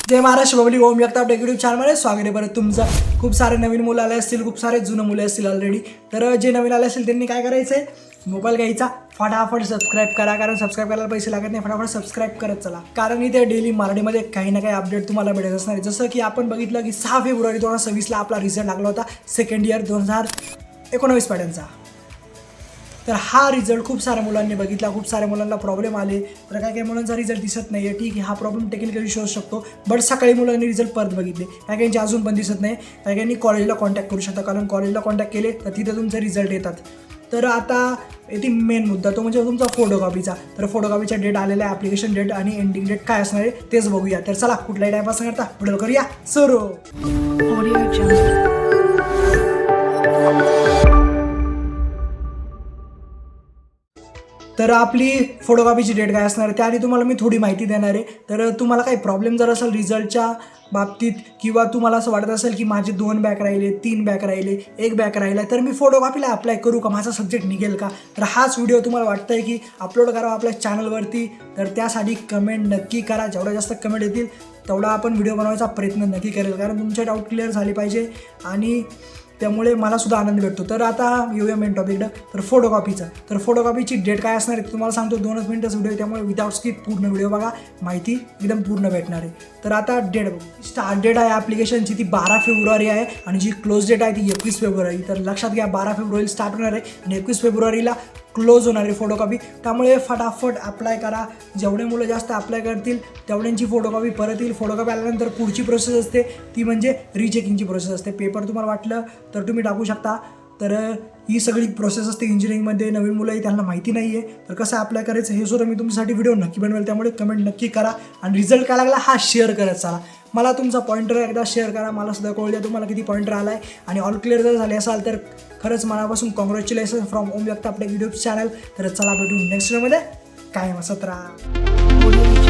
जय महाराष्ट्र बबली ओम Jagtap YouTube चॅनलमध्ये स्वागत आहे. परत तुमचं खूप सारे नवीन मुलं आले असतील, खूप सारे जुनं मुलं असतील ऑलरेडी. तर जे नवीन आले असतील त्यांनी काय करायचं आहे, मोबाईल घ्यायचा, फटाफट सबस्क्राईब करा. कारण सबस्क्राईब करायला पैसे लागत नाही, फटाफट सबस्क्राईब करत चला. कारण इथे डेली मराठीमध्ये काही ना काही अपडेट तुम्हाला भेटत असणार आहे. जसं की आपण बघितलं की 6 फेब्रुवारी 2026ला आपला रिझल्ट लागला होता सेकंड इयर 2019 पॅटर्नचा. तर हा रिझल्ट खूप साऱ्या मुलांनी बघितला, खूप साऱ्या मुलांना प्रॉब्लेम आले. तर काही मुलांचा रिझल्ट दिसत नाही आहे, ठीक आहे, हा प्रॉब्लेम टेक्निकल इश्यू असू शकतो. बट सकाळी मुलांनी रिझल्ट परत बघितले, काहींचे अजून पण दिसत नाही. काही कॉलेजला कॉन्टॅक्ट करू शकता, कारण कॉलेजला कॉन्टॅक्ट केले तर तिथे तुमचे रिझल्ट येतात. तर आता येथे मेन मुद्दा तो म्हणजे तुमचा फोटोकॉपीचा. तर फोटोकॉपीचा डेट आलेला आहे, ॲप्लिकेशन डेट आणि एंडिंग डेट काय असणार आहे तेच बघूया. तर चला कुठलाही टाईमपास करता व्हिडिओ करूया सुरू. तर आपली फोटोकॉपीची डेट काय असणार आहे त्याआधी तुम्हाला मी थोडी माहिती देणार आहे. तर तुम्हाला काही प्रॉब्लेम जर असेल रिझल्टच्या बाबतीत, किंवा तुम्हाला असं वाटत असेल की माझे 2 बॅक राहिले, 3 बॅक राहिले, 1 बॅक राहिला, तर मी फोटोकॉपीला अप्लाय करू का, माझा सब्जेक्ट निघेल का? तर हाच व्हिडिओ तुम्हाला वाटतं आहे की अपलोड करावा आपल्या चॅनलवरती, तर त्यासाठी कमेंट नक्की करा. जेवढ्या जास्त कमेंट येतील तेवढा आपण व्हिडिओ बनवायचा प्रयत्न नक्की करेल, कारण तुमचे डाऊट क्लिअर झाले पाहिजे आणि त्यामुळे मलासुद्धा आनंद भेटतो. तर आता येऊया मेन टॉपिकला. तर फोटोकॉपीचा. तर फोटोकॉपीची डेट काय असणार आहे तुम्हाला सांगतो. 2 मिनिटच व्हिडिओ, त्यामुळे विदाउट स्किप पूर्ण व्हिडिओ बघा, माहिती एकदम पूर्ण भेटणार आहे. तर आता डेट बघू. स्टार्ट डेट आहे ॲप्लिकेशनची ती 12 फेब्रुवारी आहे आणि जी क्लोज डेट आहे ती 21 फेब्रुवारी. तर लक्षात घ्या, 12 फेब्रुवारी स्टार्ट होणार आहे आणि 21 फेब्रुवारीला क्लोज होणार आहे फोटोकॉपी. त्यामुळे फटाफट अप्लाय करा. जेवढे मुलं जास्त अप्लाय करतील तेवढ्यांची फोटोकॉपी परत येईल. फोटोकॉपी आल्यानंतर पुढची प्रोसेस असते ती म्हणजे रिचेकिंगची प्रोसेस असते. पेपर तुम्हाला वाटलं तर तुम्ही टाकू शकता. तर ही सगळी प्रोसेस असते इंजिनिअरिंगमध्ये. नवीन मुलंही त्यांना माहिती नाही आहे, तर कसं अप्लाय करायचं हे सुद्धा मी तुमच्यासाठी व्हिडिओ नक्की बनवेल. त्यामुळे कमेंट नक्की करा आणि रिझल्ट काय लागला हा शेअर करत चला. मला तुमचा पॉईंटर एकदा शेअर करा, मला सुद्धा कळू द्या तुम्हाला किती पॉईंटर आला आहे. आणि ऑल क्लिअर जर झाले असाल तर खरंच मनापासून congratulation from Om Jagtap YouTube channel. तर चला भेटू नेक्स्ट व्हिडिओमध्ये. कायम असत राहा.